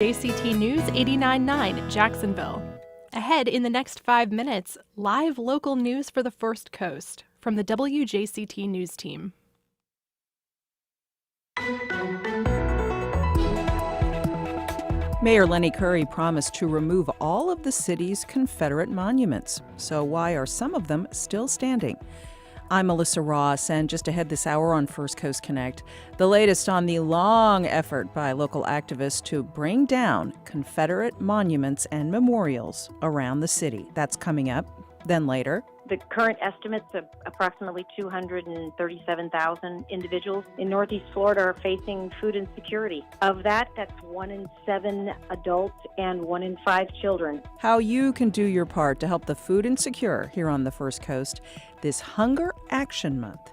JCT News 89.9 Jacksonville. Ahead in the next 5 minutes, live local news for the First Coast from the WJCT News team. Mayor Lenny Curry promised to remove all of the city's Confederate monuments. So why are some of them still standing? I'm Melissa Ross, and just ahead this hour on First Coast Connect, the latest on the long effort by local activists to bring down Confederate monuments and memorials around the city. That's coming up. Then later, the current estimates of approximately 237,000 individuals in Northeast Florida are facing food insecurity. Of that, that's 1 in 7 adults and 1 in 5 children. How you can do your part to help the food insecure here on the First Coast this Hunger Action Month.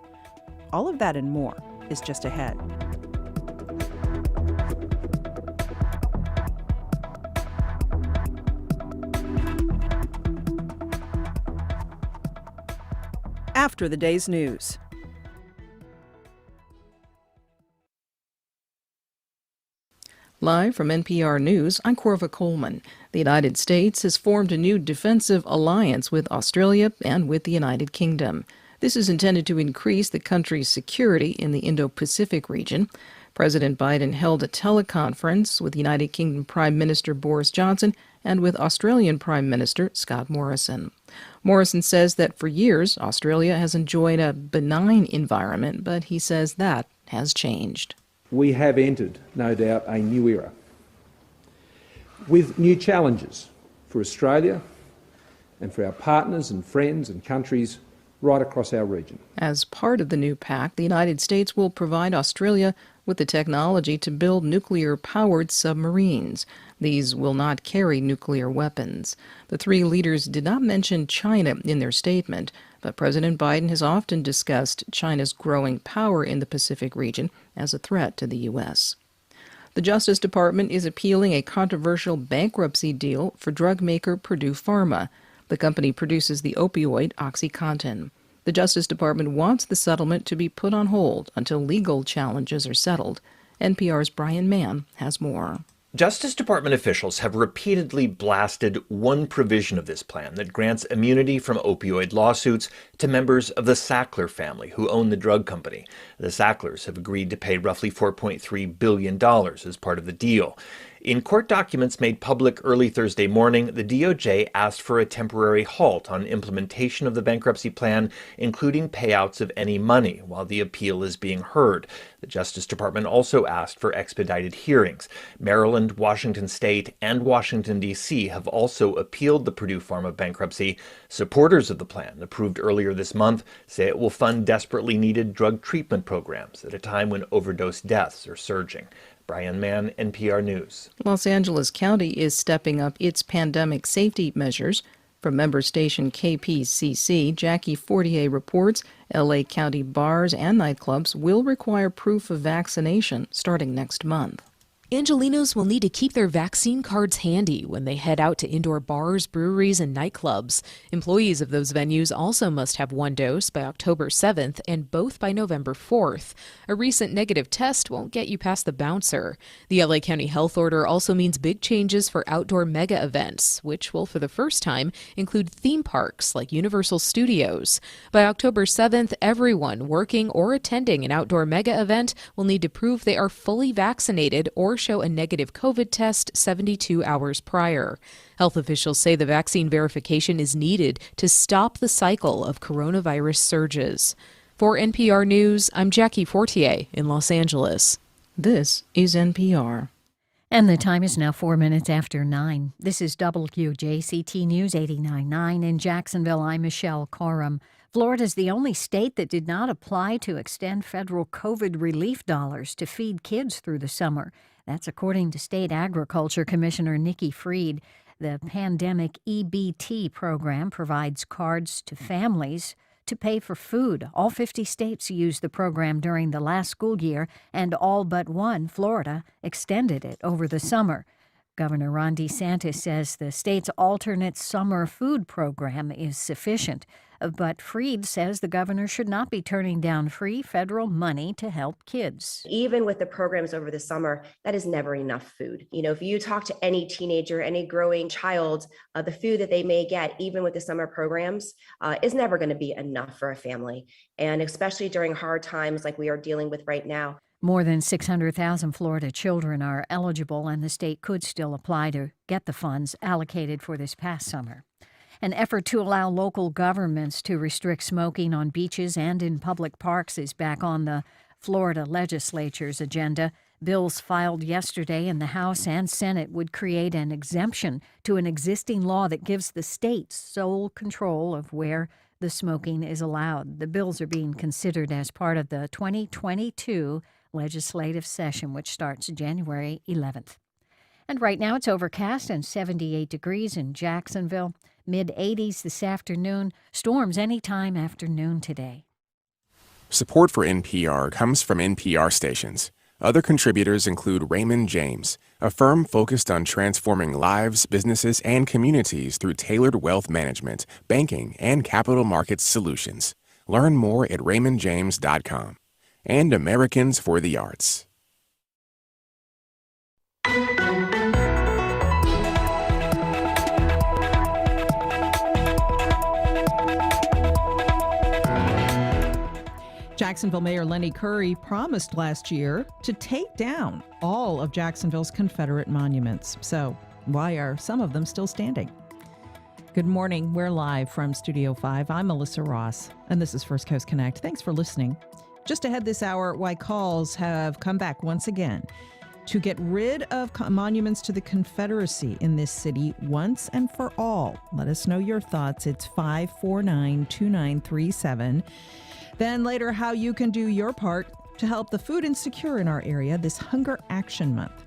All of that and more is just ahead. After the day's news. Live from NPR News, I'm Corva Coleman. The United States has formed a new defensive alliance with Australia and with the United Kingdom. This is intended to increase the country's security in the Indo-Pacific region. President Biden held a teleconference with United Kingdom Prime Minister Boris Johnson and with Australian Prime Minister Scott Morrison. Morrison says that for years, Australia has enjoyed a benign environment, but he says that has changed. We have entered, no doubt, a new era with new challenges for Australia and for our partners and friends and countries right across our region. As part of the new pact, the United States will provide Australia with the technology to build nuclear-powered submarines. These will not carry nuclear weapons. The three leaders did not mention China in their statement, but President Biden has often discussed China's growing power in the Pacific region as a threat to the U.S. The Justice Department is appealing a controversial bankruptcy deal for drug maker Purdue Pharma. The company produces the opioid OxyContin. The Justice Department wants the settlement to be put on hold until legal challenges are settled. NPR's Brian Mann has more. Justice Department officials have repeatedly blasted one provision of this plan that grants immunity from opioid lawsuits to members of the Sackler family who own the drug company. The Sacklers have agreed to pay roughly $4.3 billion as part of the deal. In court documents made public early Thursday morning, the DOJ asked for a temporary halt on implementation of the bankruptcy plan, including payouts of any money while the appeal is being heard. The Justice Department also asked for expedited hearings. Maryland, Washington State, and Washington, D.C. have also appealed the Purdue Pharma bankruptcy. Supporters of the plan, approved earlier this month, say it will fund desperately needed drug treatment programs at a time when overdose deaths are surging. Brian Mann, NPR News. Los Angeles County is stepping up its pandemic safety measures. From member station KPCC, Jackie Fortier reports L.A. County bars and nightclubs will require proof of vaccination starting next month. Angelinos will need to keep their vaccine cards handy when they head out to indoor bars, breweries, and nightclubs. Employees of those venues also must have 1 dose by October 7th and both by November 4th. A recent negative test won't get you past the bouncer. The LA County Health Order also means big changes for outdoor mega events, which will for the first time include theme parks like Universal Studios. By October 7th, everyone working or attending an outdoor mega event will need to prove they are fully vaccinated or show a negative COVID test 72 hours prior. Health officials say the vaccine verification is needed to stop the cycle of coronavirus surges. For NPR News, I'm Jackie Fortier in Los Angeles. This is NPR. And the time is now 4 minutes after 9. This is WJCT News 89.9 in Jacksonville. I'm Michelle Corum. Florida is the only state that did not apply to extend federal COVID relief dollars to feed kids through the summer. That's according to State Agriculture Commissioner Nikki Fried. The pandemic EBT program provides cards to families to pay for food. All 50 states used the program during the last school year, and all but one, Florida, extended it over the summer. Governor Ron DeSantis says the state's alternate summer food program is sufficient. But Freed says the governor should not be turning down free federal money to help kids. Even with the programs over the summer, that is never enough food. If you talk to any teenager, any growing child, the food that they may get, even with the summer programs, is never going to be enough for a family. And especially during hard times like we are dealing with right now. More than 600,000 Florida children are eligible, and the state could still apply to get the funds allocated for this past summer. An effort to allow local governments to restrict smoking on beaches and in public parks is back on the Florida legislature's agenda. Bills filed yesterday in the House and Senate would create an exemption to an existing law that gives the state sole control of where the smoking is allowed. The bills are being considered as part of the 2022 legislative session, which starts January 11th. And right now it's overcast and 78 degrees in Jacksonville. Mid-80s this afternoon. Storms anytime after noon today. Support for NPR comes from NPR stations. Other contributors include Raymond James, a firm focused on transforming lives, businesses, and communities through tailored wealth management, banking, and capital markets solutions. Learn more at raymondjames.com. And Americans for the Arts. Jacksonville Mayor Lenny Curry promised last year to take down all of Jacksonville's Confederate monuments. So why are some of them still standing? Good morning. We're live from Studio 5. I'm Melissa Ross, and this is First Coast Connect. Thanks for listening. Just ahead this hour, why calls have come back once again to get rid of monuments to the Confederacy in this city once and for all. Let us know your thoughts. It's 549-2937. Then later, how you can do your part to help the food insecure in our area this Hunger Action Month.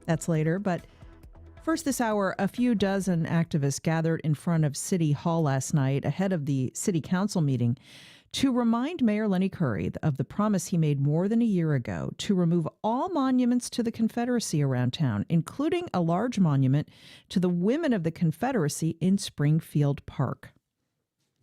That's later, but first this hour, a few dozen activists gathered in front of City Hall last night ahead of the City Council meeting to remind Mayor Lenny Curry of the promise he made more than a year ago to remove all monuments to the Confederacy around town, including a large monument to the women of the Confederacy in Springfield Park.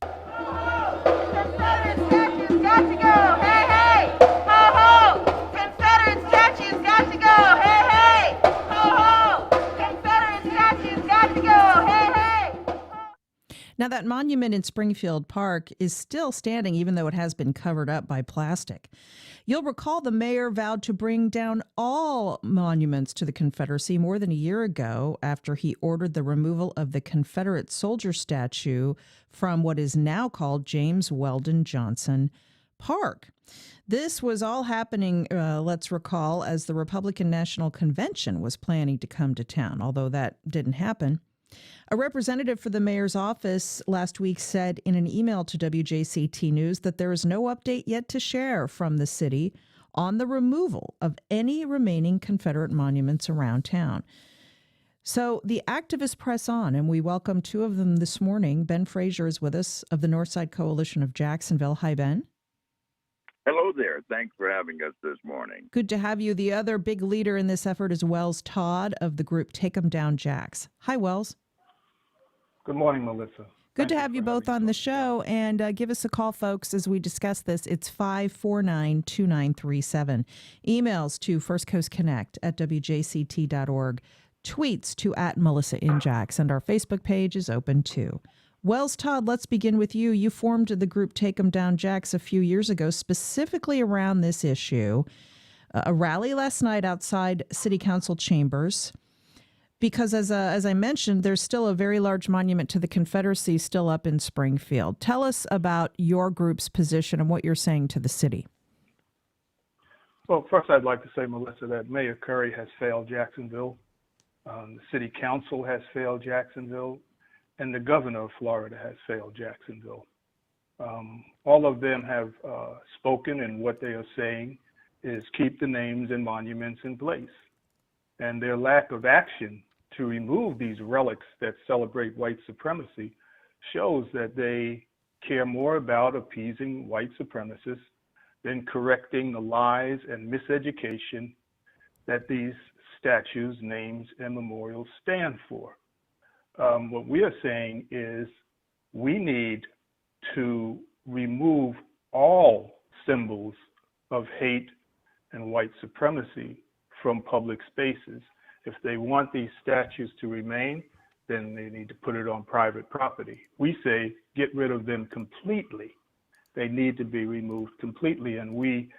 Confederate statues got to go! Hey, hey! Ho, ho! Confederate statues got to go! Hey, hey! Ho, ho! Confederate statues got to go! Hey, hey! Now, that monument in Springfield Park is still standing, even though it has been covered up by plastic. You'll recall the mayor vowed to bring down all monuments to the Confederacy more than a year ago after he ordered the removal of the Confederate soldier statue from what is now called James Weldon Johnson Park. This was all happening, let's recall, as the Republican National Convention was planning to come to town, although that didn't happen. A representative for the mayor's office last week said in an email to WJCT News that there is no update yet to share from the city on the removal of any remaining Confederate monuments around town. So the activists press on, and we welcome two of them this morning. Ben Frazier is with us of the Northside Coalition of Jacksonville. Hi, Ben. Hello there. Thanks for having us this morning. Good to have you. The other big leader in this effort is Wells Todd of the group Take 'em Down Jacks. Hi, Wells. Good morning, Melissa. Good to have you both on the show, and give us a call, folks, as we discuss this. It's 549-2937. Emails to firstcoastconnect@wjct.org. Tweets to @MelissaInJacks, and our Facebook page is open too. Wells Todd, let's begin with you. You formed the group Take 'em Down Jacks a few years ago, specifically around this issue. A rally last night outside City Council chambers, because as I mentioned, there's still a very large monument to the Confederacy still up in Springfield. Tell us about your group's position and what you're saying to the city. Well, first I'd like to say, Melissa, that Mayor Curry has failed Jacksonville. The City Council has failed Jacksonville. And the governor of Florida has failed Jacksonville. All of them have spoken, and what they are saying is keep the names and monuments in place. And their lack of action to remove these relics that celebrate white supremacy shows that they care more about appeasing white supremacists than correcting the lies and miseducation that these statues, names, and memorials stand for. What we are saying is we need to remove all symbols of hate and white supremacy from public spaces. If they want these statues to remain, then they need to put it on private property. We say get rid of them completely. They need to be removed completely. And we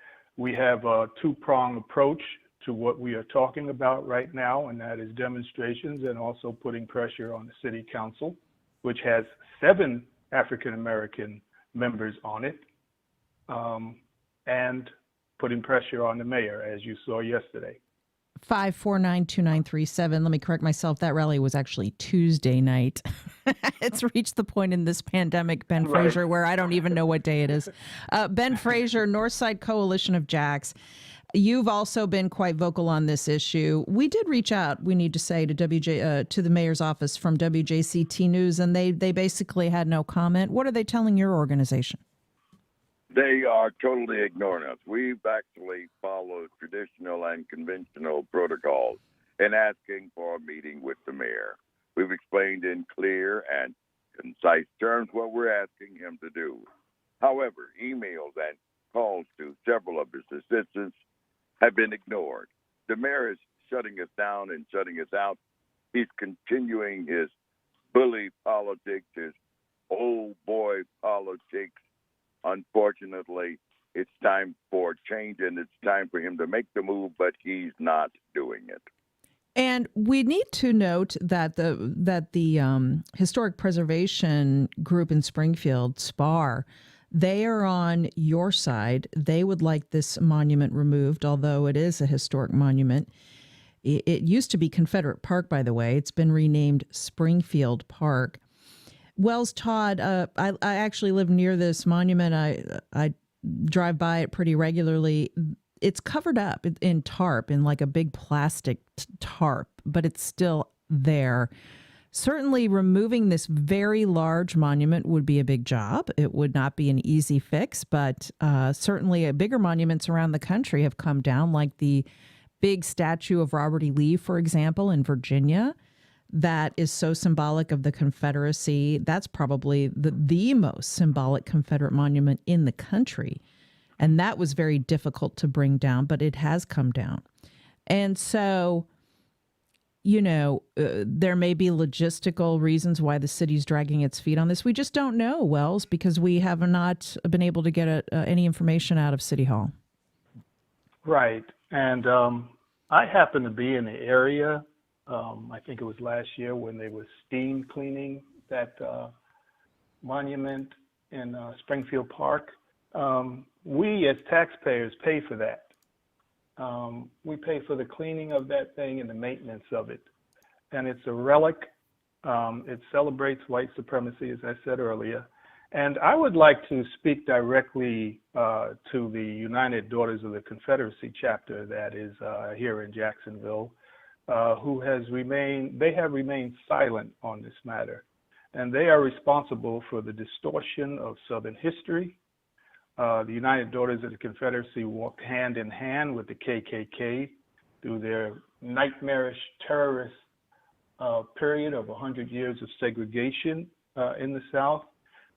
have a two-pronged approach to what we are talking about right now, and that is demonstrations and also putting pressure on the city council, which has 7 African-American members on it, and putting pressure on the mayor, as you saw yesterday. 5492937. Let me correct myself. That rally was actually Tuesday night. It's reached the point in this pandemic, Ben Right. Fraser, where I don't even know what day it is. Ben Fraser, Northside Coalition of Jacks. You've also been quite vocal on this issue. We did reach out, we need to say, to to the mayor's office from WJCT News, and they basically had no comment. What are they telling your organization? They are totally ignoring us. We've actually followed traditional and conventional protocols in asking for a meeting with the mayor. We've explained in clear and concise terms what we're asking him to do. However, emails and calls to several of his assistants have been ignored. The mayor is shutting us down and shutting us out. He's continuing his bully politics, his old boy politics. Unfortunately, it's time for change, and it's time for him to make the move, but he's not doing it. And we need to note that the Historic Preservation Group in Springfield, SPAR, they are on your side. They would like this monument removed, although it is a historic monument. It used to be Confederate Park, by the way. It's been renamed Springfield Park. Wells Todd, I actually live near this monument. I drive by it pretty regularly. It's covered up in tarp, in like a big plastic tarp, but it's still there. Certainly removing this very large monument would be a big job. It would not be an easy fix, but certainly bigger monuments around the country have come down, like the big statue of Robert E. Lee, for example, in Virginia. That is so symbolic of the Confederacy. That's probably the most symbolic Confederate monument in the country. And that was very difficult to bring down, but it has come down. And so, there may be logistical reasons why the city's dragging its feet on this. We just don't know, Wells, because we have not been able to get any information out of City Hall. Right. And I happen to be in the area. I think it was last year when they were steam cleaning that monument in Springfield Park. We as taxpayers pay for that. We pay for the cleaning of that thing and the maintenance of it. And it's a relic. It celebrates white supremacy, as I said earlier. And I would like to speak directly to the United Daughters of the Confederacy chapter that is here in Jacksonville, who have remained silent on this matter. And they are responsible for the distortion of Southern history. The United Daughters of the Confederacy walked hand in hand with the KKK through their nightmarish terrorist period of 100 years of segregation in the South.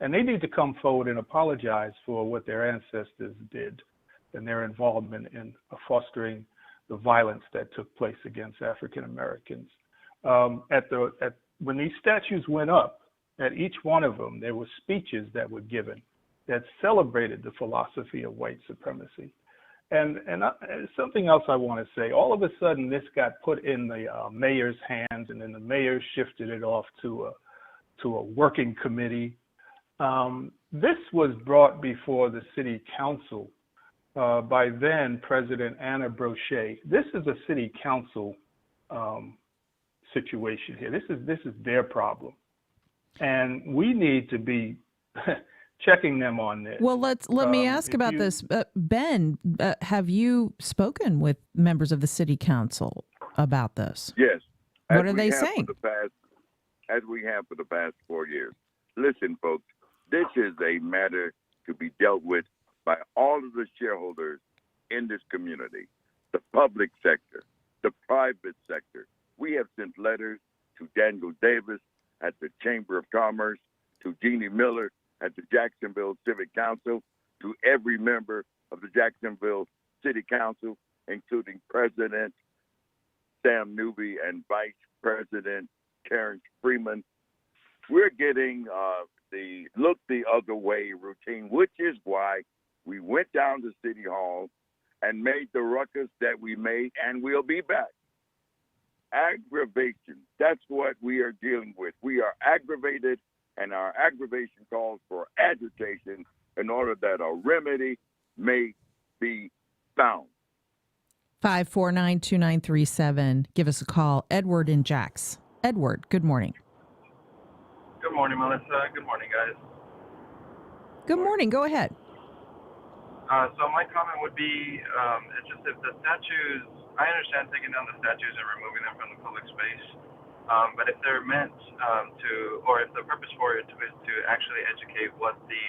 And they need to come forward and apologize for what their ancestors did and their involvement in fostering the violence that took place against African Americans. When these statues went up, at each one of them, there were speeches that were given that celebrated the philosophy of white supremacy. And something else I want to say, all of a sudden this got put in the mayor's hands, and then the mayor shifted it off to a working committee. This was brought before the city council by then President Anna Brochet. This is a city council situation here. This is their problem. And we need to be checking them on this. Well, let me ask about this. Ben, have you spoken with members of the city council about this? Yes. What are they saying? As we have for the past 4 years. Listen, folks, this is a matter to be dealt with by all of the shareholders in this community, the public sector, the private sector. We have sent letters to Daniel Davis at the Chamber of Commerce, to Jeannie Miller at the Jacksonville Civic Council, to every member of the Jacksonville City Council, including President Sam Newby and Vice President Terrence Freeman. We're getting the look the other way routine, which is why we went down to City Hall and made the ruckus that we made, and we'll be back. Aggravation, that's what we are dealing with. We are aggravated, and our aggravation calls for agitation in order that a remedy may be found. 549-2937. Give us a call. Edward in Jax. Edward, good morning. Good morning, Melissa. Good morning, guys. Good morning. Go ahead. So my comment would be, it's just if the statues, I understand taking down the statues and removing them from the public space, but if they're meant or if the purpose for it is to actually educate what the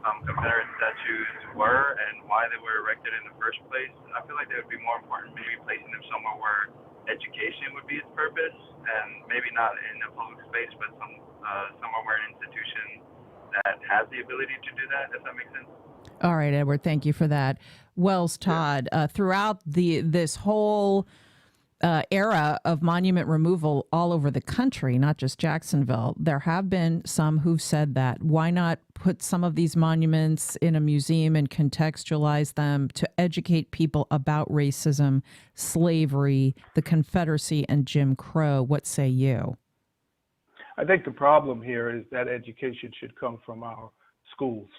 Confederate statues were and why they were erected in the first place, I feel like they would be more important maybe placing them somewhere where education would be its purpose, and maybe not in a public space, but somewhere where an institution that has the ability to do that, if that makes sense. All right, Edward, thank you for that. Wells Todd, throughout this whole era of monument removal all over the country, not just Jacksonville, there have been some who've said that. Why not put some of these monuments in a museum and contextualize them to educate people about racism, slavery, the Confederacy, and Jim Crow? What say you? I think the problem here is that education should come from our schools,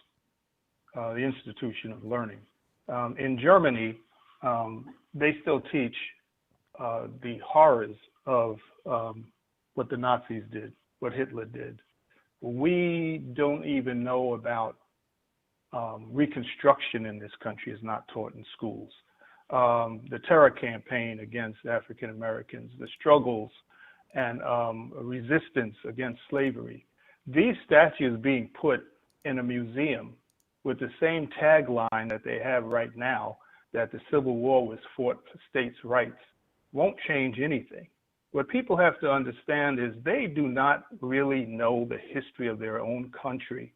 the institution of learning. In Germany, they still teach the horrors of what the Nazis did, what Hitler did. We don't even know about Reconstruction in this country is not taught in schools. The terror campaign against African Americans, the struggles and resistance against slavery. These statues being put in a museum with the same tagline that they have right now, that the Civil War was fought for states' rights, won't change anything. What people have to understand is they do not really know the history of their own country.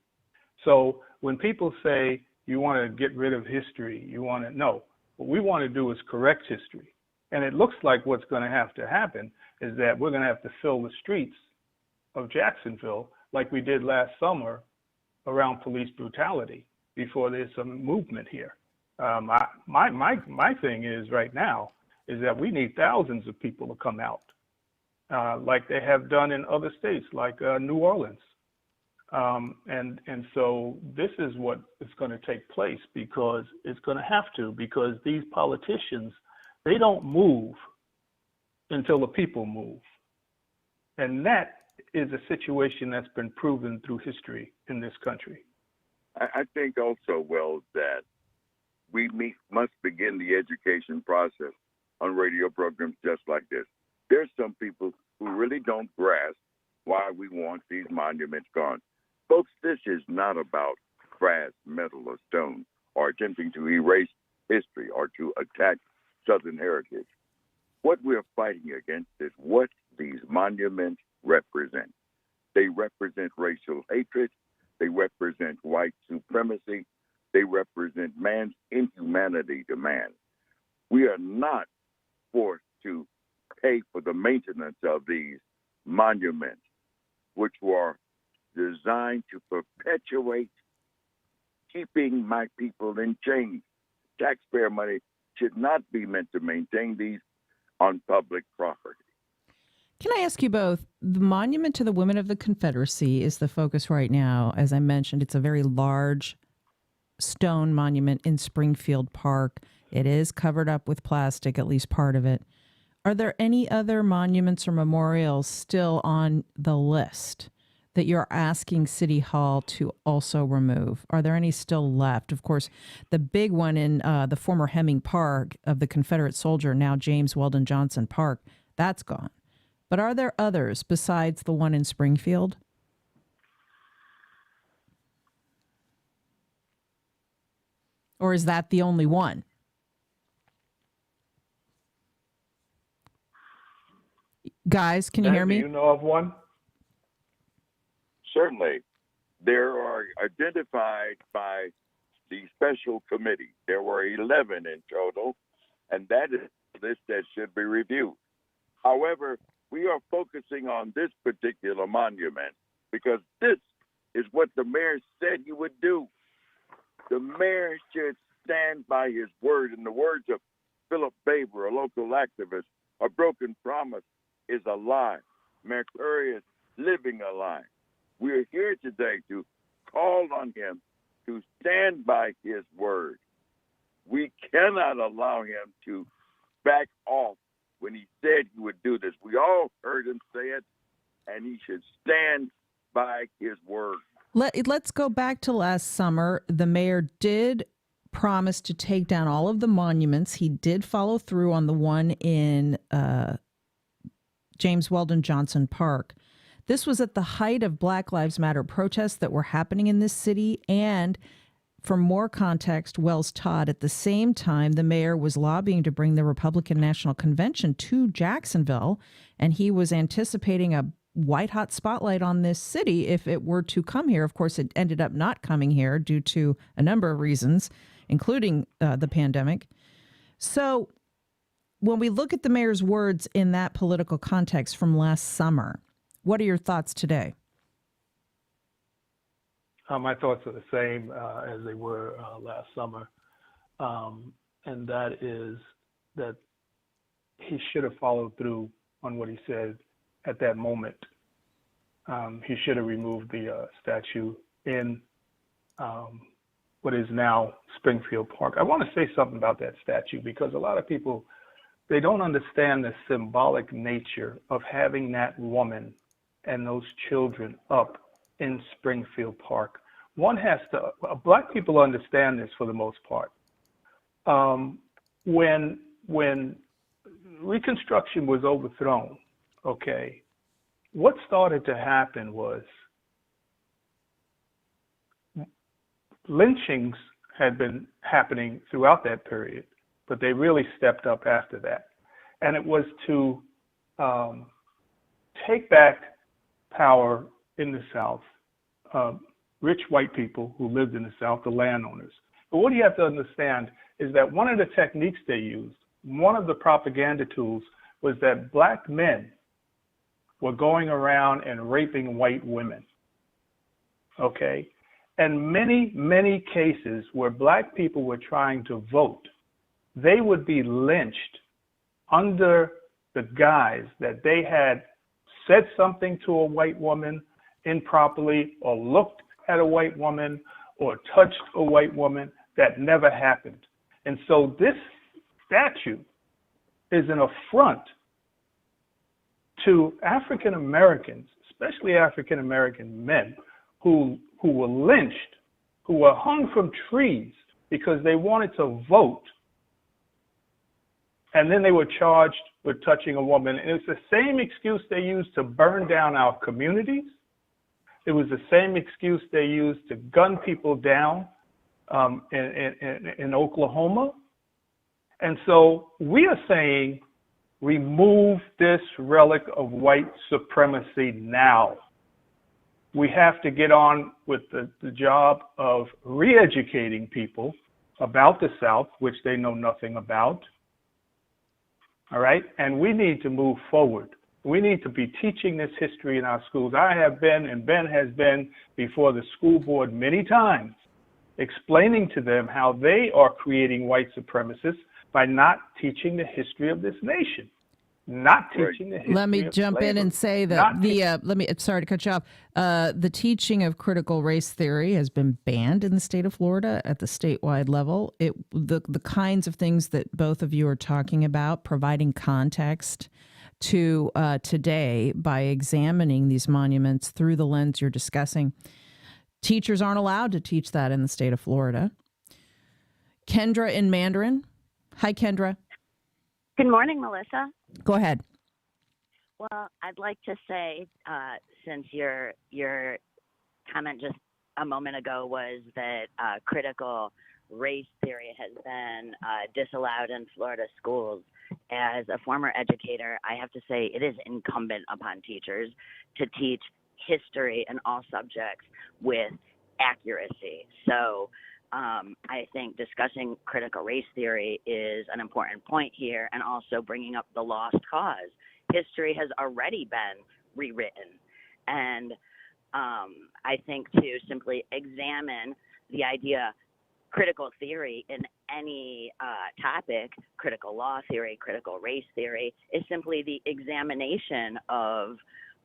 So when people say you want to get rid of history, no, what we want to do is correct history. And it looks like what's going to have to happen is that we're going to have to fill the streets of Jacksonville like we did last summer around police brutality before there's some movement here. My thing is right now is that we need thousands of people to come out like they have done in other states like New Orleans. And so this is what is going to take place because it's going to have to, because these politicians, they don't move until the people move. And that is a situation that's been proven through history in this country. I think also, Wells, that we must begin the education process on radio programs just like this. There's some people who really don't grasp why we want these monuments gone. Folks, this is not about brass, metal, or stone, or attempting to erase history or to attack Southern heritage. What we're fighting against is what these monuments represent. They represent racial hatred. They represent white supremacy. They represent man's inhumanity to man. We are not forced to pay for the maintenance of these monuments, which were designed to perpetuate keeping my people in chains. Taxpayer money should not be meant to maintain these on public property. Can I ask you both? The monument to the women of the Confederacy is the focus right now. As I mentioned, it's a very large stone monument in Springfield Park. It is covered up with plastic, at least part of it. Are there any other monuments or memorials still on the list that you're asking City Hall to also remove? Are there any still left? Of course, the big one in the former Hemming Park of the Confederate soldier, now James Weldon Johnson Park, that's gone. But are there others besides the one in Springfield? Or is that the only one? Guys, can you hear me? Do you know of one? Certainly. There are identified by the special committee. There were 11 in total, and that is a list that should be reviewed. However, we are focusing on this particular monument because this is what the mayor said he would do. The mayor should stand by his word. In the words of Philip Baber, a local activist, a broken promise is a lie. Mayor Curry is living a lie. We are here today to call on him to stand by his word. We cannot allow him to back off when he said he would do this. We all heard him say it, and he should stand by his word. Let's go back to last summer. The mayor did promise to take down all of the monuments. He did follow through on the one in James Weldon Johnson Park. This was at the height of Black Lives Matter protests that were happening in this city. And for more context, Wells Todd, at the same time, the mayor was lobbying to bring the Republican National Convention to Jacksonville. And he was anticipating a white hot spotlight on this city if it were to come here. Of course, it ended up not coming here due to a number of reasons, including the pandemic. So when we look at the mayor's words in that political context from last summer, what are your thoughts today? My thoughts are the same as they were last summer. And that is that he should have followed through on what he said at that moment. He should have removed the statue in what is now Springfield Park. I want to say something about that statue because a lot of people, they don't understand the symbolic nature of having that woman and those children up in Springfield Park. One has to, Black people understand this for the most part. When Reconstruction was overthrown, okay, what started to happen was lynchings had been happening throughout that period, but they really stepped up after that. And it was to take back power in the South, rich white people who lived in the South, the landowners. But what you have to understand is that one of the techniques they used, one of the propaganda tools, was that Black men were going around and raping white women, okay? And many, many cases where Black people were trying to vote, they would be lynched under the guise that they had said something to a white woman improperly or looked at a white woman or touched a white woman. That never happened. And so this statue is an affront to African Americans, especially African American men who were lynched, who were hung from trees because they wanted to vote. And then they were charged with touching a woman. And it's the same excuse they used to burn down our communities. It was the same excuse they used to gun people down in Oklahoma. And so we are saying, remove this relic of white supremacy now. We have to get on with the job of re-educating people about the South, which they know nothing about. All right? And we need to move forward. We need to be teaching this history in our schools. I have been, and Ben has been, before the school board many times, explaining to them how they are creating white supremacists by not teaching the history of this nation. Not teaching the history Let me of jump slavery. in and say that sorry to cut you off. The teaching of critical race theory has been banned in the state of Florida at the statewide level. The kinds of things that both of you are talking about, providing context to today by examining these monuments through the lens you're discussing. Teachers aren't allowed to teach that in the state of Florida. Kendra in Mandarin. Hi, Kendra. Good morning, Melissa. Go ahead. Well, I'd like to say, since your comment just a moment ago was that critical race theory has been disallowed in Florida schools, as a former educator, I have to say it is incumbent upon teachers to teach history and all subjects with accuracy. So I think discussing critical race theory is an important point here, and also bringing up the lost cause. History has already been rewritten, and I think to simply examine the idea critical theory in any topic, critical law theory, critical race theory, is simply the examination of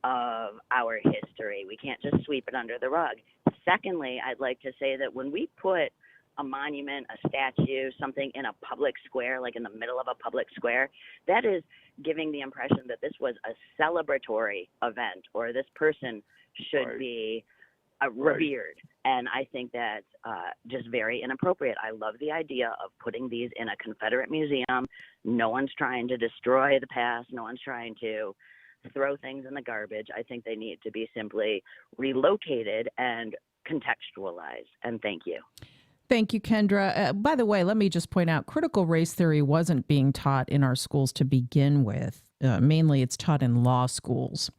our history. We can't just sweep it under the rug. Secondly, I'd like to say that when we put a monument, a statue, something in a public square, like in the middle of a public square, that is giving the impression that this was a celebratory event, or this person should be revered. And I think that's just very inappropriate. I love the idea of putting these in a Confederate museum. No one's trying to destroy the past. No one's trying to throw things in the garbage. I think they need to be simply relocated and contextualized. And thank you. Thank you, Kendra. By the way, let me just point out, critical race theory wasn't being taught in our schools to begin with. Mainly it's taught in law schools.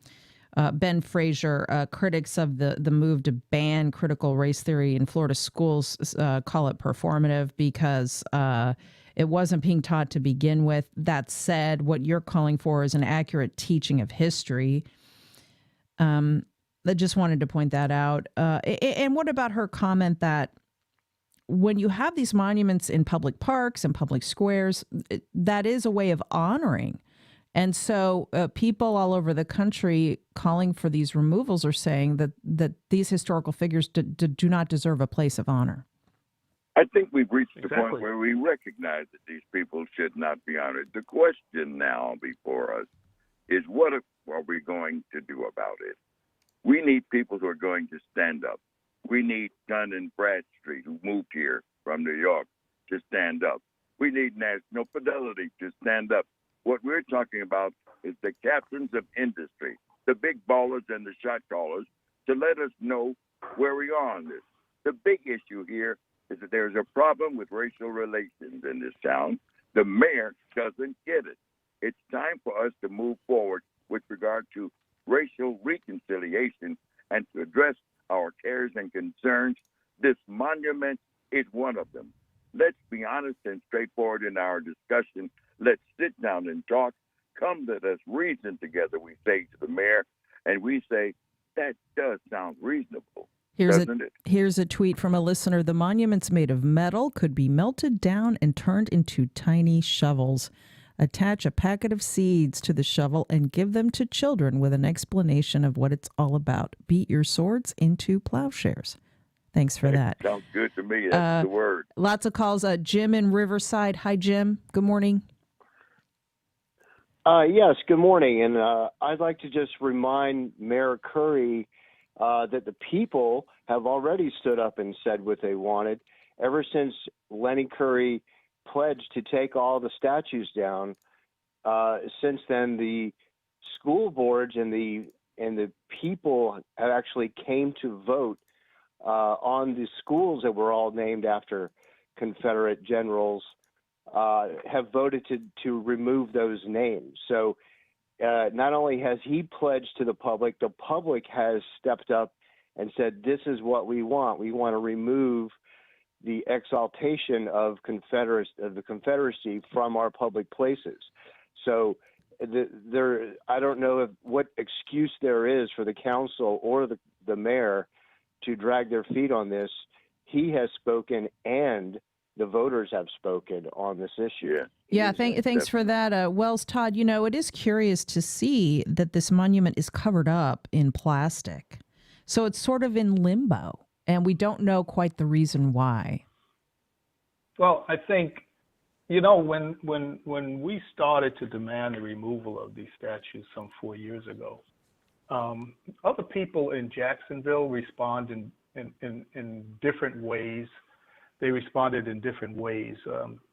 Ben Fraser, critics of the move to ban critical race theory in Florida schools call it performative because it wasn't being taught to begin with. That said, what you're calling for is an accurate teaching of history. I just wanted to point that out. And what about her comment that when you have these monuments in public parks and public squares, that is a way of honoring. And so people all over the country calling for these removals are saying that these historical figures do not deserve a place of honor. I think we've reached the point where we recognize that these people should not be honored. The question now before us is, what are we going to do about it? We need people who are going to stand up. We need Dunn and Bradstreet, who moved here from New York, to stand up. We need National Fidelity to stand up. What we're talking about is the captains of industry, the big ballers and the shot callers, to let us know where we are on this. The big issue here is that there's a problem with racial relations in this town. The mayor doesn't get it. It's time for us to move forward with regard to racial reconciliation and to address our cares and concerns. This monument is one of them. Let's be honest and straightforward in our discussion. Let's sit down and talk. Come, let us reason together, we say to the mayor, and we say, that does sound reasonable, doesn't it? Here's a tweet from a listener. The monuments made of metal could be melted down and turned into tiny shovels. Attach a packet of seeds to the shovel and give them to children with an explanation of what it's all about. Beat your swords into plowshares. Thanks for that. Sounds good to me. That's the word. Lots of calls. Jim in Riverside. Hi, Jim. Good morning. Yes, good morning. And I'd like to just remind Mayor Curry that the people have already stood up and said what they wanted. Ever since Lenny Curry pledged to take all the statues down, since then the school boards and the people have actually came to vote on the schools that were all named after Confederate generals, have voted to remove those names. So not only has he pledged to the public has stepped up and said, this is what we want. We want to remove the exaltation of the Confederacy from our public places. So I don't know what excuse there is for the council or the mayor to drag their feet on this. He has spoken, and the voters have spoken on this issue. Yeah, thanks for that. Wells Todd, it is curious to see that this monument is covered up in plastic. So it's sort of in limbo, and we don't know quite the reason why. Well, I think, when we started to demand the removal of these statues some 4 years ago, other people in Jacksonville respond in different ways. They responded in different ways.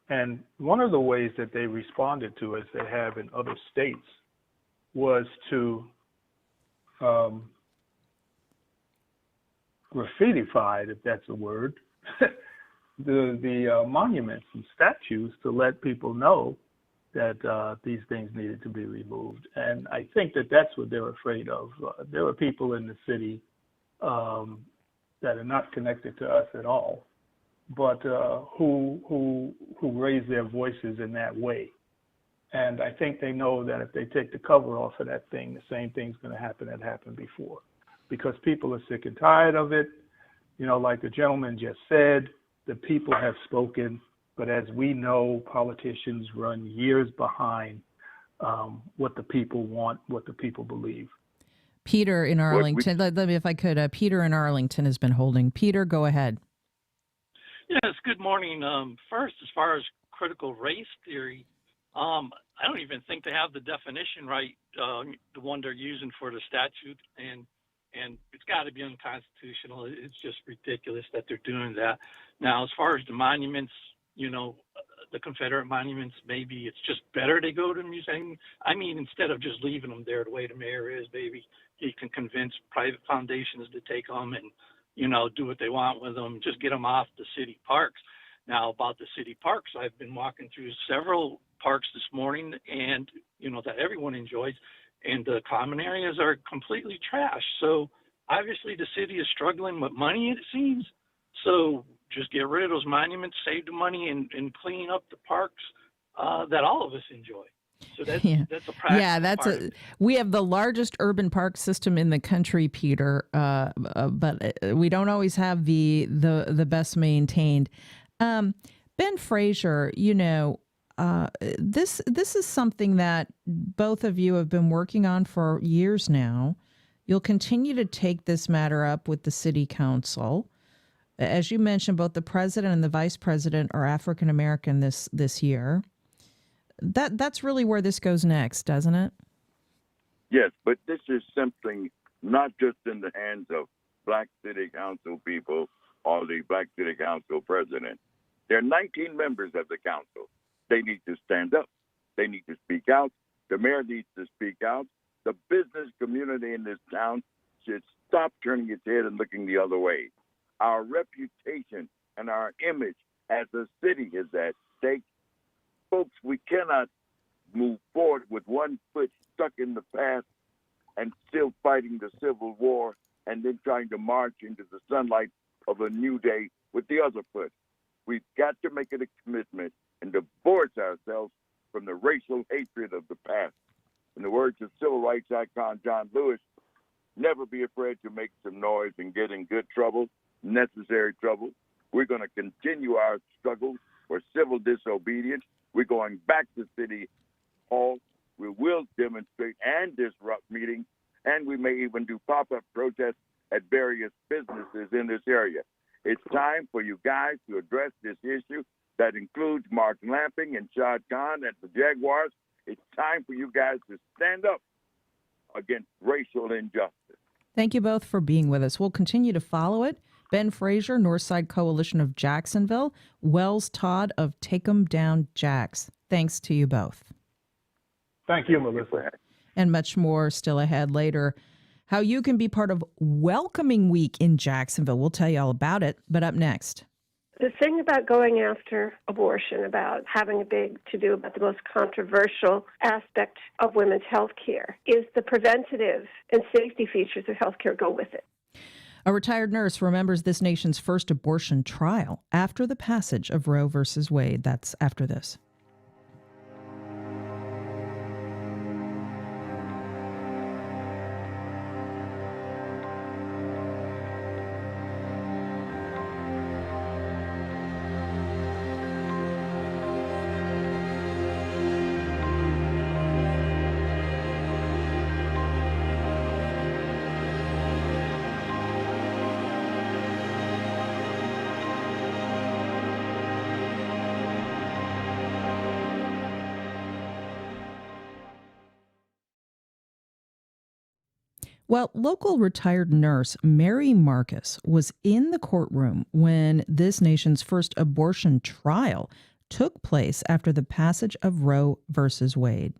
And one of the ways that they responded to, as they have in other states, was to graffitified, if that's a word, the monuments and statues to let people know that these things needed to be removed. And I think that that's what they're afraid of. There are people in the city that are not connected to us at all, but who raise their voices in that way. And I think they know that if they take the cover off of that thing, the same thing's going to happen that happened before, because people are sick and tired of it. You know, like the gentleman just said, the people have spoken, but as we know, politicians run years behind what the people want, what the people believe. Peter in Arlington, let me, if I could, Peter in Arlington has been holding. Peter, go ahead. Yes, good morning. First, as far as critical race theory, I don't even think they have the definition right, the one they're using for the statute, and it's got to be unconstitutional. It's just ridiculous that they're doing that. Now, as far as the monuments, you know, the Confederate monuments, maybe it's just better they go to a museum. I mean, instead of just leaving them there the way the mayor is, maybe he can convince private foundations to take them and, you know, do what they want with them, just get them off the city parks. Now, about the city parks, I've been walking through several parks this morning, and, you know, that everyone enjoys, and the common areas are completely trashed. So obviously the city is struggling with money, it seems. So just get rid of those monuments, save the money, and clean up the parks that all of us enjoy. So that's a practical we have the largest urban park system in the country, Peter, but we don't always have the best maintained. Ben Fraser, you know, this is something that both of you have been working on for years now. You'll continue to take this matter up with the city council. As you mentioned, both the president and the vice president are African American this year. That's really where this goes next, doesn't it? Yes, but this is something not just in the hands of Black City Council people or the Black City Council president. There are 19 members of the council. They need to stand up. They need to speak out. The mayor needs to speak out. The business community in this town should stop turning its head and looking the other way. Our reputation and our image as a city is at stake. Folks, we cannot move forward with one foot stuck in the past and still fighting the Civil War and then trying to march into the sunlight of a new day with the other foot. We've got to make it a commitment and divorce ourselves from the racial hatred of the past. In the words of civil rights icon John Lewis, never be afraid to make some noise and get in good trouble, necessary trouble. We're going to continue our struggle for civil disobedience. We're going back to City Hall. We will demonstrate and disrupt meetings, and we may even do pop-up protests at various businesses in this area. It's time for you guys to address this issue that includes Mark Lamping and Shad Khan and the Jaguars. It's time for you guys to stand up against racial injustice. Thank you both for being with us. We'll continue to follow it. Ben Fraser, Northside Coalition of Jacksonville. Wells Todd of Take 'em Down Jacks. Thanks to you both. Thank you, Melissa. And much more still ahead later. How you can be part of Welcoming Week in Jacksonville. We'll tell you all about it, but up next. The thing about going after abortion, about having a big to-do about the most controversial aspect of women's health care, is the preventative and safety features of health care go with it. A retired nurse remembers this nation's first abortion trial after the passage of Roe versus Wade. That's after this. Well, local retired nurse Mary Marcus was in the courtroom when this nation's first abortion trial took place after the passage of Roe versus Wade.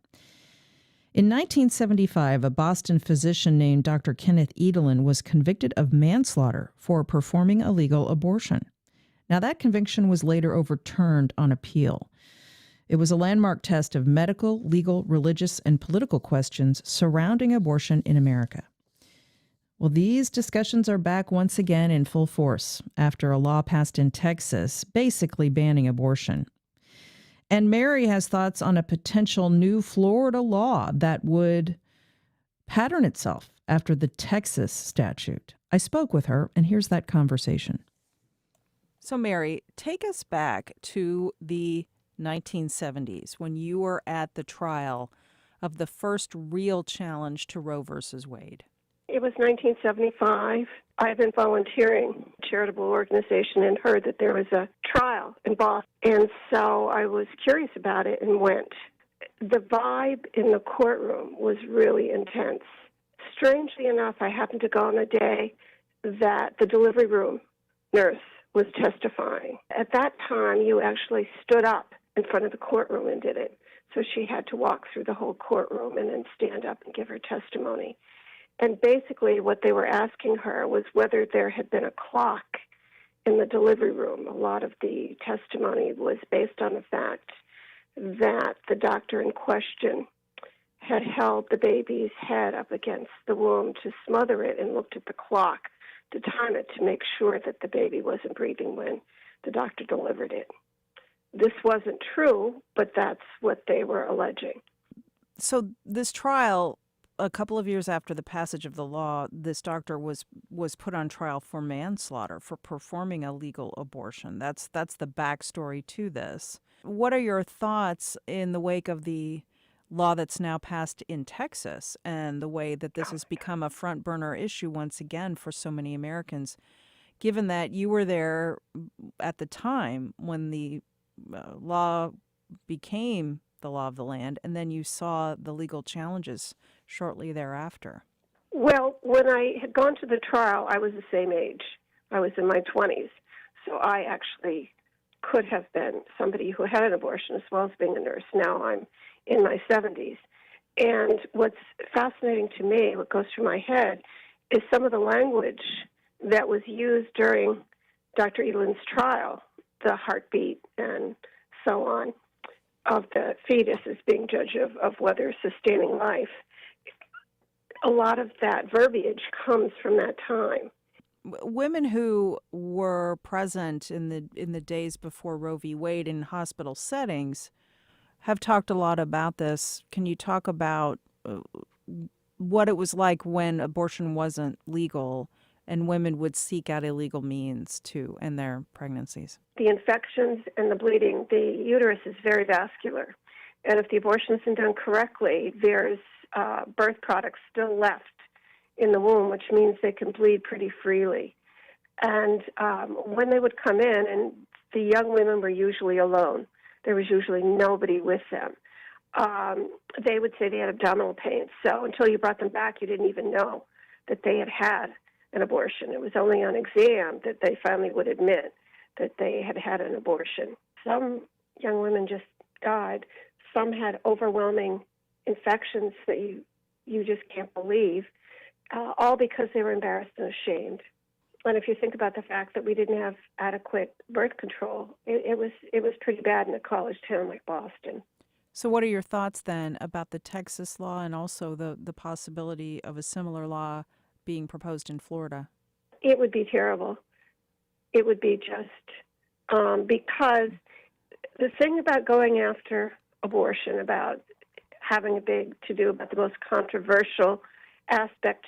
In 1975, a Boston physician named Dr. Kenneth Edelin was convicted of manslaughter for performing a legal abortion. Now, that conviction was later overturned on appeal. It was a landmark test of medical, legal, religious, and political questions surrounding abortion in America. Well, these discussions are back once again in full force after a law passed in Texas basically banning abortion. And Mary has thoughts on a potential new Florida law that would pattern itself after the Texas statute. I spoke with her, and here's that conversation. So, Mary, take us back to the 1970s when you were at the trial of the first real challenge to Roe versus Wade. It was 1975. I had been volunteering at a charitable organization and heard that there was a trial in Boston. And so I was curious about it and went. The vibe in the courtroom was really intense. Strangely enough, I happened to go on a day that the delivery room nurse was testifying. At that time, you actually stood up in front of the courtroom and did it. So she had to walk through the whole courtroom and then stand up and give her testimony. And basically what they were asking her was whether there had been a clock in the delivery room. A lot of the testimony was based on the fact that the doctor in question had held the baby's head up against the womb to smother it and looked at the clock to time it to make sure that the baby wasn't breathing when the doctor delivered it. This wasn't true, but that's what they were alleging. So this trial, a couple of years after the passage of the law, this doctor was put on trial for manslaughter, for performing a legal abortion. That's the backstory to this. What are your thoughts in the wake of the law that's now passed in Texas and the way that this has become a front burner issue once again for so many Americans, given that you were there at the time when the law became the law of the land, and then you saw the legal challenges shortly thereafter? Well, when I had gone to the trial, I was the same age. I was in my 20s. So I actually could have been somebody who had an abortion as well as being a nurse. Now I'm in my 70s. And what's fascinating to me, what goes through my head, is some of the language that was used during Dr. Edelman's trial, the heartbeat and so on, of the fetus as being judge of whether sustaining life. A lot of that verbiage comes from that time. Women who were present in the days before Roe v. Wade in hospital settings have talked a lot about this. Can you talk about what it was like when abortion wasn't legal and women would seek out illegal means to end their pregnancies? The infections and the bleeding, the uterus is very vascular. And if the abortion isn't done correctly, there's birth products still left in the womb, which means they can bleed pretty freely. And when they would come in, and the young women were usually alone, there was usually nobody with them, they would say they had abdominal pain. So until you brought them back, you didn't even know that they had an abortion. It was only on exam that they finally would admit that they had had an abortion. Some young women just died. Some had overwhelming infections that you just can't believe, all because they were embarrassed and ashamed. And if you think about the fact that we didn't have adequate birth control, it was pretty bad in a college town like Boston. So what are your thoughts then about the Texas law and also the possibility of a similar law being proposed in Florida? It would be terrible. It would be just because the thing about going after abortion, about having a big to-do about the most controversial aspect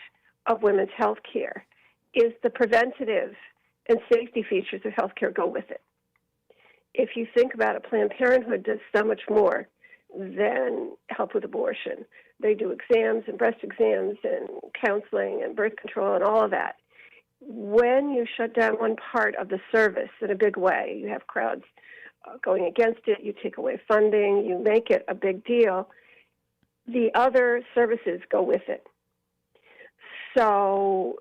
of women's health care, is the preventative and safety features of health care go with it. If you think about it, Planned Parenthood does so much more than help with abortion. They do exams and breast exams and counseling and birth control and all of that. When you shut down one part of the service in a big way, you have crowds going against it, you take away funding, you make it a big deal, the other services go with it. So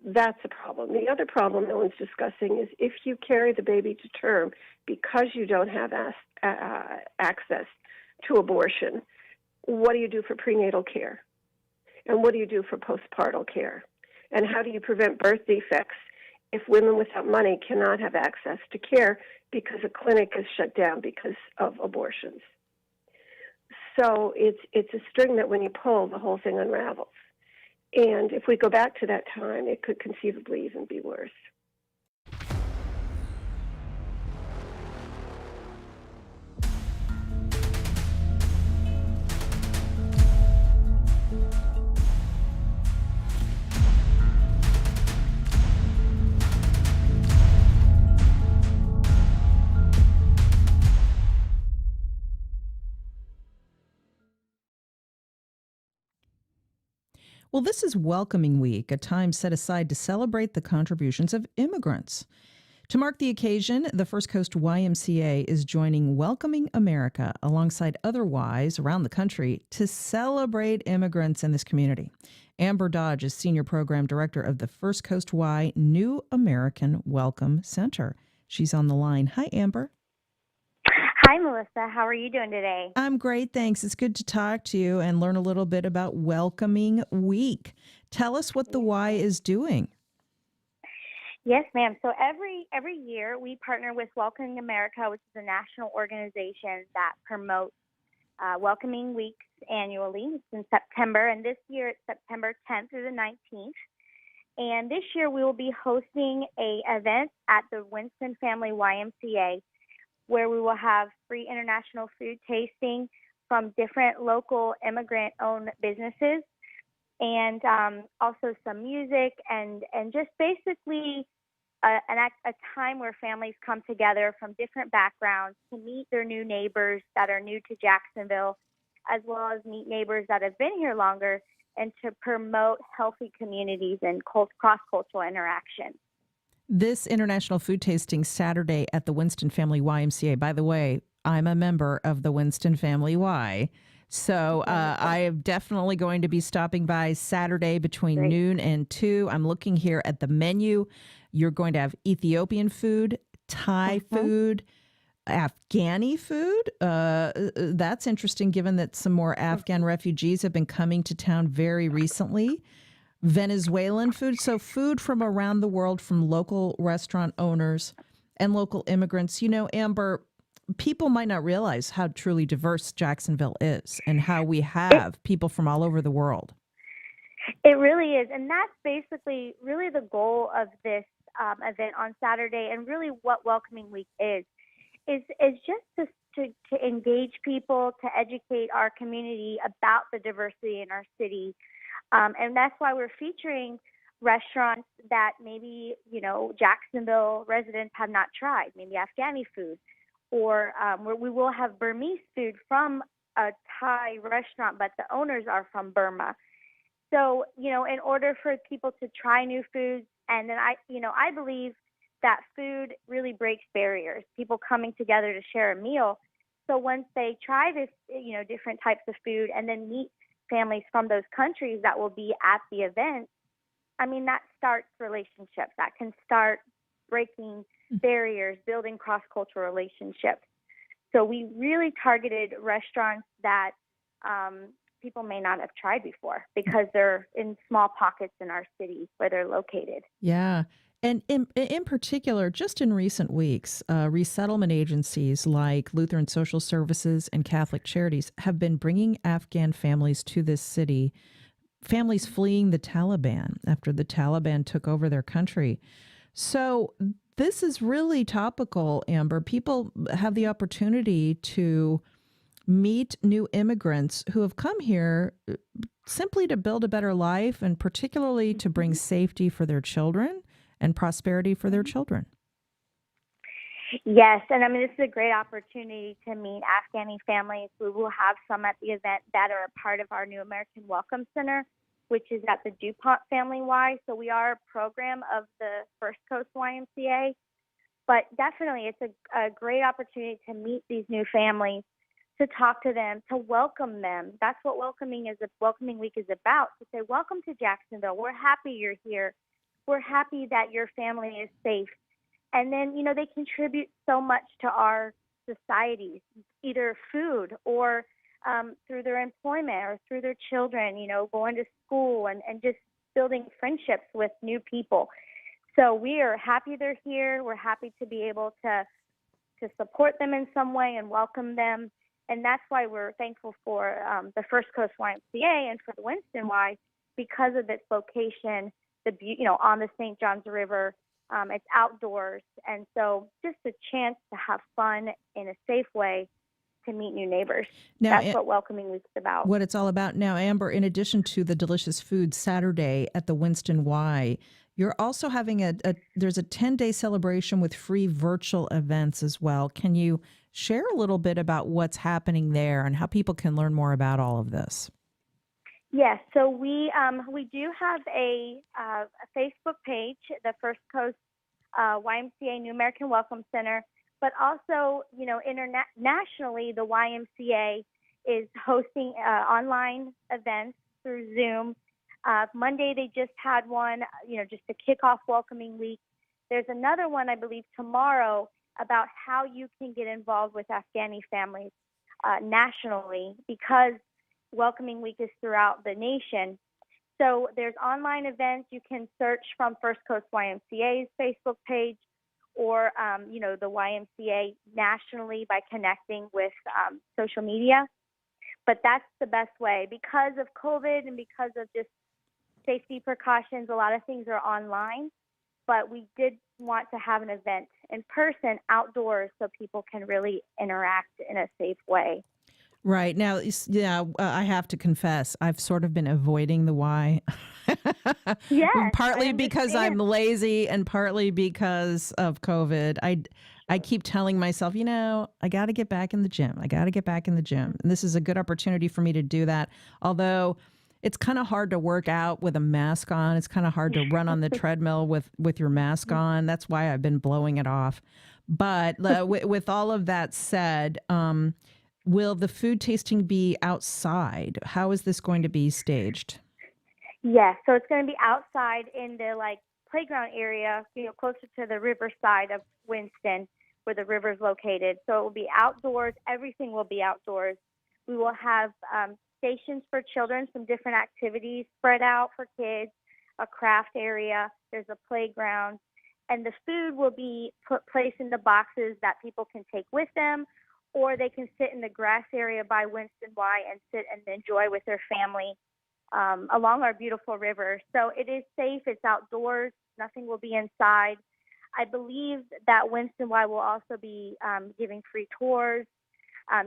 that's a problem. The other problem no one's discussing is if you carry the baby to term because you don't have access to abortion, what do you do for prenatal care? And what do you do for postpartum care? And how do you prevent birth defects if women without money cannot have access to care because a clinic is shut down because of abortions? So it's a string that when you pull, the whole thing unravels. And if we go back to that time, it could conceivably even be worse. Well, this is Welcoming Week, a time set aside to celebrate the contributions of immigrants. To mark the occasion, the First Coast YMCA is joining Welcoming America alongside other Ys around the country to celebrate immigrants in this community. Amber Dodge is Senior Program Director of the First Coast Y New American Welcome Center. She's on the line. Hi, Amber. Hi, Melissa. How are you doing today? I'm great, thanks. It's good to talk to you and learn a little bit about Welcoming Week. Tell us what the Y is doing. Yes, ma'am. So every year we partner with Welcoming America, which is a national organization that promotes Welcoming Weeks annually. It's in September, and this year it's September 10th through the 19th. And this year we will be hosting a event at the Winston Family YMCA, where we will have free international food tasting from different local immigrant-owned businesses, and also some music and just basically a time where families come together from different backgrounds to meet their new neighbors that are new to Jacksonville, as well as meet neighbors that have been here longer, and to promote healthy communities and cross-cultural interaction. This international food tasting Saturday at the Winston Family YMCA. By the way, I'm a member of the Winston Family Y. So I am definitely going to be stopping by Saturday between noon and 2. I'm looking here at the menu. You're going to have Ethiopian food, Thai food, Afghani food. That's interesting given that some more Afghan refugees have been coming to town very recently. Venezuelan food, so food from around the world from local restaurant owners and local immigrants. You know, Amber, people might not realize how truly diverse Jacksonville is and how we have people from all over the world. It really is, and that's basically really the goal of this event on Saturday, and really what Welcoming Week is just to engage people, to educate our community about the diversity in our city. And that's why we're featuring restaurants that maybe, Jacksonville residents have not tried, maybe Afghani food, or where we will have Burmese food from a Thai restaurant, but the owners are from Burma. So, in order for people to try new foods, and then I believe that food really breaks barriers, people coming together to share a meal. So once they try this, different types of food and then meet families from those countries that will be at the event, that starts relationships. That can start breaking barriers, building cross-cultural relationships. So we really targeted restaurants that people may not have tried before because they're in small pockets in our city where they're located. Yeah. And in particular, just in recent weeks, resettlement agencies like Lutheran Social Services and Catholic Charities have been bringing Afghan families to this city, families fleeing the Taliban after the Taliban took over their country. So this is really topical, Amber. People have the opportunity to meet new immigrants who have come here simply to build a better life and particularly to bring safety for their children and prosperity for their children. Yes, and this is a great opportunity to meet Afghani families. We will have some at the event that are a part of our New American Welcome Center, which is at the DuPont Family Y. So we are a program of the First Coast YMCA, but definitely it's a great opportunity to meet these new families, to talk to them, to welcome them. That's what Welcoming Week is about, to say, welcome to Jacksonville. We're happy you're here. We're happy that your family is safe. And then, they contribute so much to our societies, either food or through their employment or through their children, going to school and just building friendships with new people. So we are happy they're here. We're happy to be able to support them in some way and welcome them. And that's why we're thankful for the First Coast YMCA and for the Winston Y, because of its location, on the St. Johns River. It's outdoors. And so just a chance to have fun in a safe way to meet new neighbors. Now, That's what Welcoming Week's about. What it's all about. Now, Amber, in addition to the delicious food Saturday at the Winston Y, you're also having there's a 10-day celebration with free virtual events as well. Can you share a little bit about what's happening there and how people can learn more about all of this? Yes, so we do have a Facebook page, the First Coast YMCA New American Welcome Center, but also, internationally, the YMCA is hosting online events through Zoom. Monday they just had one, just to kick off Welcoming Week. There's another one, I believe, tomorrow about how you can get involved with Afghani families nationally, because Welcoming Week is throughout the nation. So there's online events. You can search from First Coast YMCA's Facebook page or, the YMCA nationally by connecting with social media. But that's the best way. Because of COVID and because of just safety precautions, a lot of things are online. But we did want to have an event in person outdoors so people can really interact in a safe way. Right. Now, I have to confess, I've sort of been avoiding the Y. Yes, partly because I'm lazy and partly because of COVID. I keep telling myself, I got to get back in the gym. And this is a good opportunity for me to do that. Although it's kind of hard to work out with a mask on. It's kind of hard to run on the treadmill with your mask on. That's why I've been blowing it off. But with all of that said, will the food tasting be outside? How is this going to be staged? Yes, so it's going to be outside in the playground area, closer to the river side of Winston, where the river is located. So it will be outdoors. Everything will be outdoors. We will have stations for children, some different activities spread out for kids, a craft area. There's a playground, and the food will be placed in the boxes that people can take with them, or they can sit in the grass area by Winston Y and sit and enjoy with their family along our beautiful river. So it is safe. It's outdoors. Nothing will be inside. I believe that Winston Y will also be giving free tours,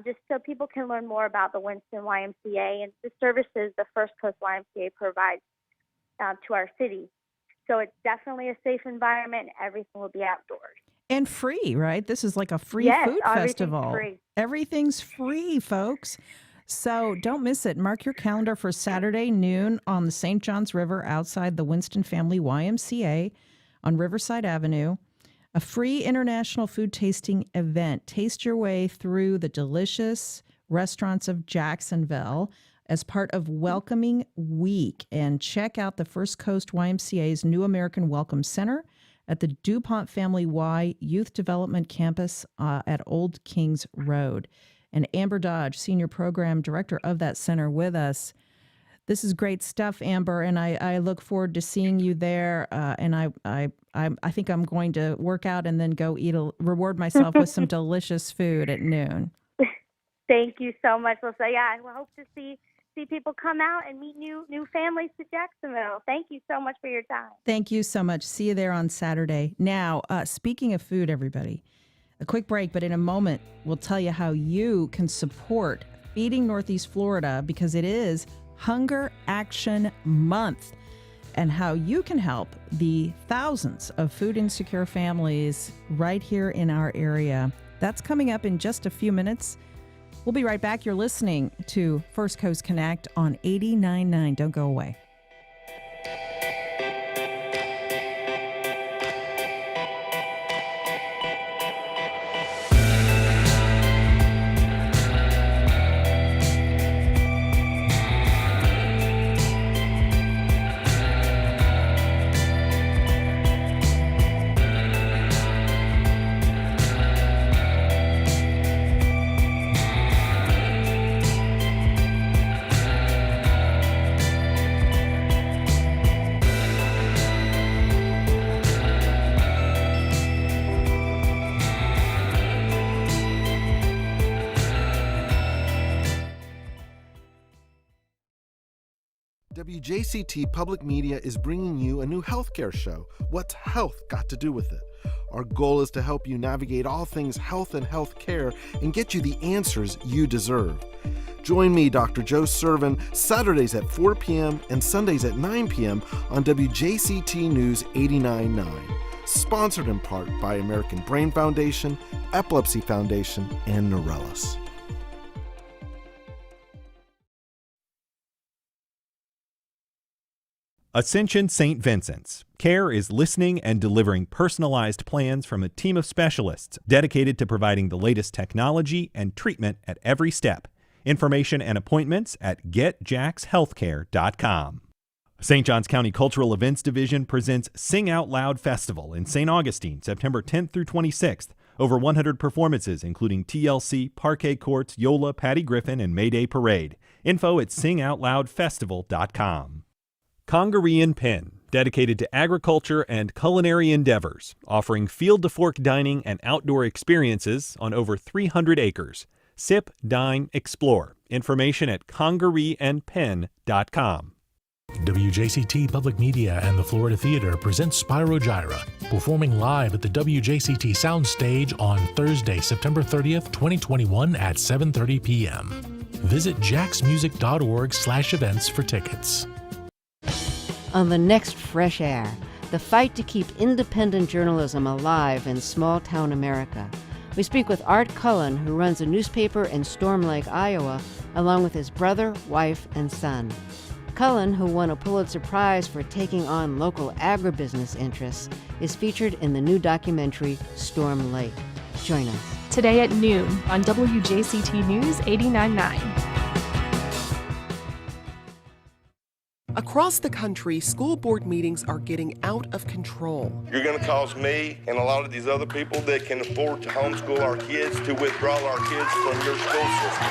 just so people can learn more about the Winston YMCA and the services the First Coast YMCA provides to our city. So it's definitely a safe environment. Everything will be outdoors. And free, right? This is like a free food festival. Free. Everything's free, folks. So don't miss it. Mark your calendar for Saturday noon on the St. Johns River outside the Winston Family YMCA on Riverside Avenue. A free international food tasting event. Taste your way through the delicious restaurants of Jacksonville as part of Welcoming Week. And check out the First Coast YMCA's New American Welcome Center at the DuPont Family Y Youth Development Campus at Old Kings Road. And Amber Dodge, Senior Program Director of that center, with us. This is great stuff, Amber, and I look forward to seeing you there. And I think I'm going to work out and then go reward myself with some delicious food at noon. Thank you so much, Lisa. Yeah, I hope to see people come out and meet new families to Jacksonville. Thank you so much for your time. Thank you so much. See you there on Saturday. Now, speaking of food, everybody, a quick break, but in a moment, we'll tell you how you can support Feeding Northeast Florida, because it is Hunger Action Month, and how you can help the thousands of food insecure families right here in our area. That's coming up in just a few minutes. We'll be right back. You're listening to First Coast Connect on 89.9. Don't go away. WJCT Public Media is bringing you a new healthcare show, What's Health Got to Do with It? Our goal is to help you navigate all things health and healthcare and get you the answers you deserve. Join me, Dr. Joe Servin, Saturdays at 4 p.m. and Sundays at 9 p.m. on WJCT News 89.9. Sponsored in part by American Brain Foundation, Epilepsy Foundation, and Neurelis. Ascension St. Vincent's. CARE is listening and delivering personalized plans from a team of specialists dedicated to providing the latest technology and treatment at every step. Information and appointments at getjaxhealthcare.com. St. Johns County Cultural Events Division presents Sing Out Loud Festival in St. Augustine, September 10th through 26th. Over 100 performances, including TLC, Parquet Courts, Yola, Patty Griffin, and Mayday Parade. Info at singoutloudfestival.com. Congaree & Penn, dedicated to agriculture and culinary endeavors, offering field-to-fork dining and outdoor experiences on over 300 acres. Sip, dine, explore. Information at congareeandpenn.com. WJCT Public Media and the Florida Theater present Spyro Gyra, performing live at the WJCT Soundstage on Thursday, September 30th, 2021 at 7:30 p.m. Visit jaxmusic.org/events for tickets. On the next Fresh Air, the fight to keep independent journalism alive in small-town America. We speak with Art Cullen, who runs a newspaper in Storm Lake, Iowa, along with his brother, wife, and son. Cullen, who won a Pulitzer Prize for taking on local agribusiness interests, is featured in the new documentary Storm Lake. Join us. Today at noon on WJCT News 89.9. Across the country, school board meetings are getting out of control. You're going to cause me and a lot of these other people that can afford to homeschool our kids to withdraw our kids from your school system.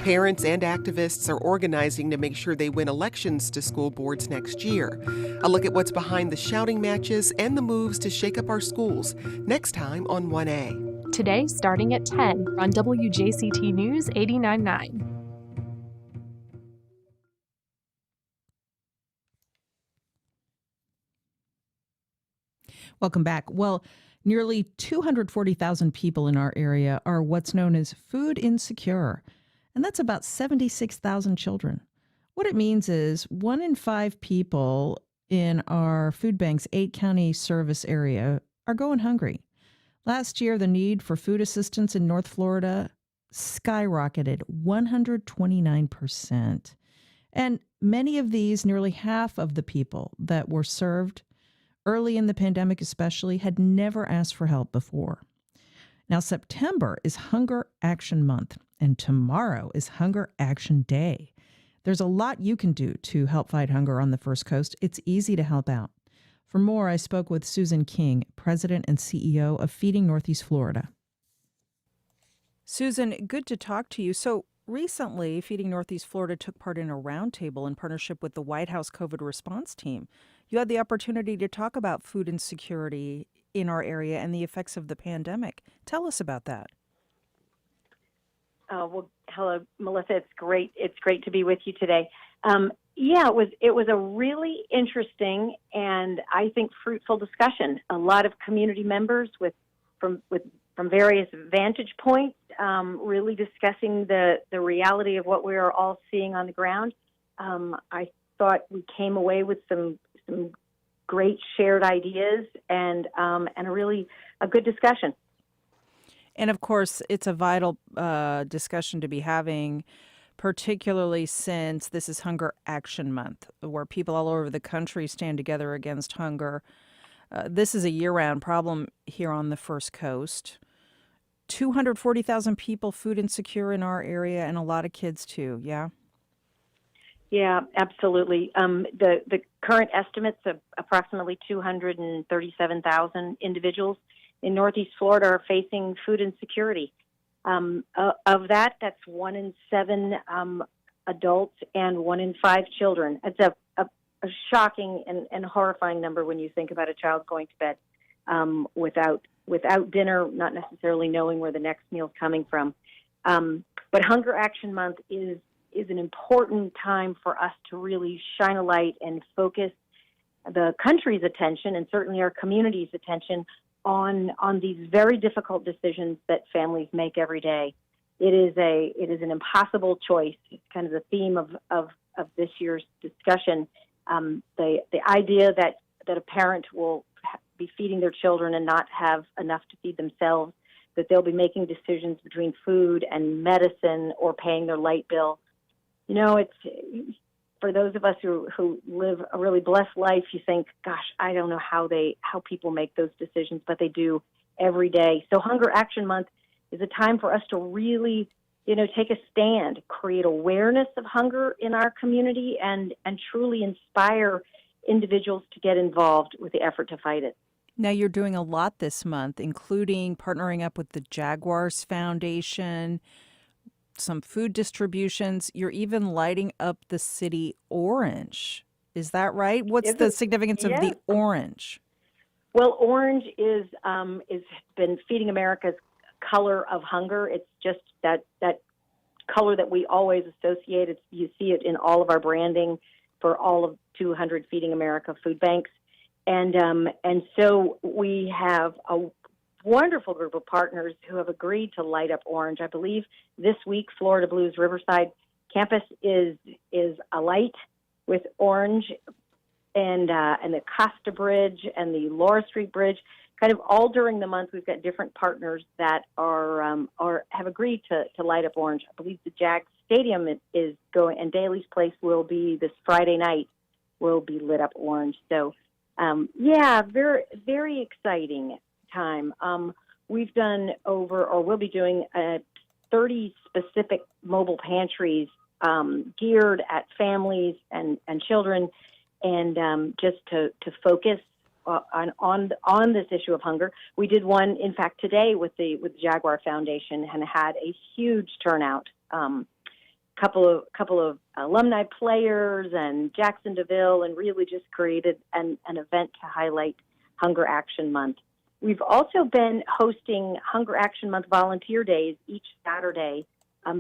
Parents and activists are organizing to make sure they win elections to school boards next year. A look at what's behind the shouting matches and the moves to shake up our schools, next time on 1A. Today, starting at 10 on WJCT News 89.9. Welcome back. Well, nearly 240,000 people in our area are what's known as food insecure, and that's about 76,000 children. What it means is 1 in 5 people in our food bank's 8-county service area are going hungry. Last year, the need for food assistance in North Florida skyrocketed 129%. And many of these, nearly half of the people that were served early in the pandemic especially, had never asked for help before. Now, September is Hunger Action Month, and tomorrow is Hunger Action Day. There's a lot you can do to help fight hunger on the First Coast. It's easy to help out. For more, I spoke with Susan King, President and CEO of Feeding Northeast Florida. Susan, good to talk to you. So recently, Feeding Northeast Florida took part in a roundtable in partnership with the White House COVID response team. You had the opportunity to talk about food insecurity in our area and the effects of the pandemic. Tell us about that. Well, hello, Melissa. It's great. It's great to be with you today. It was a really interesting and I think fruitful discussion. A lot of community members from various vantage points, really discussing the reality of what we are all seeing on the ground. I thought we came away with some great shared ideas and a good discussion. And of course, it's a vital discussion to be having, particularly since this is Hunger Action Month, where people all over the country stand together against hunger. This is a year-round problem here on the First Coast. 240,000 people food insecure in our area, and a lot of kids too, yeah? Yeah, absolutely. The current estimates of approximately 237,000 individuals in Northeast Florida are facing food insecurity. Of that, that's 1 in 7 adults and 1 in 5 children. It's a shocking and horrifying number when you think about a child going to bed without dinner, not necessarily knowing where the next meal's coming from. But Hunger Action Month is is an important time for us to really shine a light and focus the country's attention and certainly our community's attention on these very difficult decisions that families make every day. It is an impossible choice. It's kind of the theme of this year's discussion. The idea that a parent will be feeding their children and not have enough to feed themselves, that they'll be making decisions between food and medicine or paying their light bill. You know, it's for those of us who live a really blessed life, you think, gosh, I don't know how people make those decisions, but they do every day. So Hunger Action Month is a time for us to really, take a stand, create awareness of hunger in our community, and truly inspire individuals to get involved with the effort to fight it. Now, you're doing a lot this month, including partnering up with the Jaguars Foundation, some food distributions. You're even lighting up the city orange. Is that right? What's the significance of the orange? Well, orange is been Feeding America's color of hunger. It's just that color that we always associate. You see it in all of our branding for all of 200 Feeding America food banks. And so we have a wonderful group of partners who have agreed to light up orange. I believe this week, Florida Blues Riverside campus is alight with orange, and the Costa Bridge and the Laura Street Bridge. Kind of all during the month, we've got different partners that have agreed to light up orange. I believe the Jags Stadium is going, and Daly's Place will be this Friday night. Will be lit up orange. So, very, very exciting time. We've done we'll be doing 30 specific mobile pantries geared at families and children, and just to focus on this issue of hunger. We did one, in fact, today with the Jaguar Foundation, and had a huge turnout. Couple of alumni players and Jackson DeVille, and really just created an event to highlight Hunger Action Month. We've also been hosting Hunger Action Month volunteer days each Saturday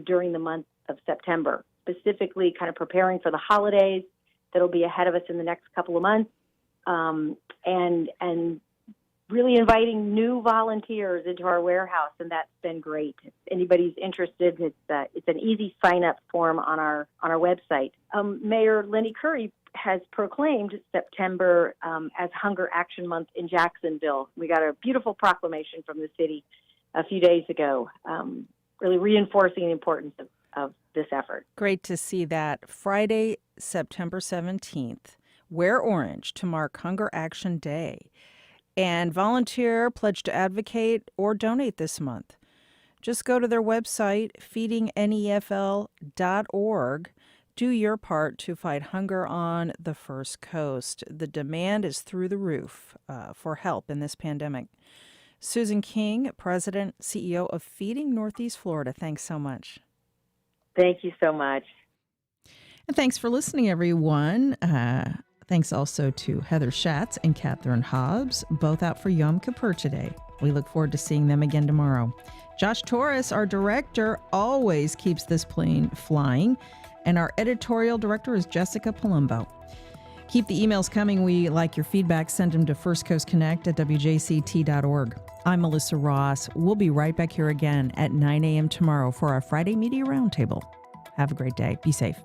during the month of September, specifically kind of preparing for the holidays that'll be ahead of us in the next couple of months, and really inviting new volunteers into our warehouse, and that's been great. If anybody's interested, it's an easy sign-up form on our website. Mayor Lenny Curry has proclaimed September as Hunger Action Month in Jacksonville. We got a beautiful proclamation from the city a few days ago, really reinforcing the importance of this effort. Great to see that. Friday, September 17th, wear orange to mark Hunger Action Day. And volunteer, pledge to advocate, or donate this month. Just go to their website, feedingnefl.org. Do your part to fight hunger on the First Coast. The demand is through the roof for help in this pandemic. Susan King, President, CEO of Feeding Northeast Florida, thanks so much. Thank you so much. And thanks for listening, everyone. Thanks also to Heather Schatz and Catherine Hobbs, both out for Yom Kippur today. We look forward to seeing them again tomorrow. Josh Torres, our director, always keeps this plane flying. And our editorial director is Jessica Palumbo. Keep the emails coming. We like your feedback. Send them to firstcoastconnect@wjct.org. I'm Melissa Ross. We'll be right back here again at 9 a.m. tomorrow for our Friday Media Roundtable. Have a great day. Be safe.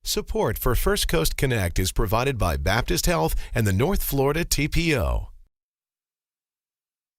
Support for First Coast Connect is provided by Baptist Health and the North Florida TPO.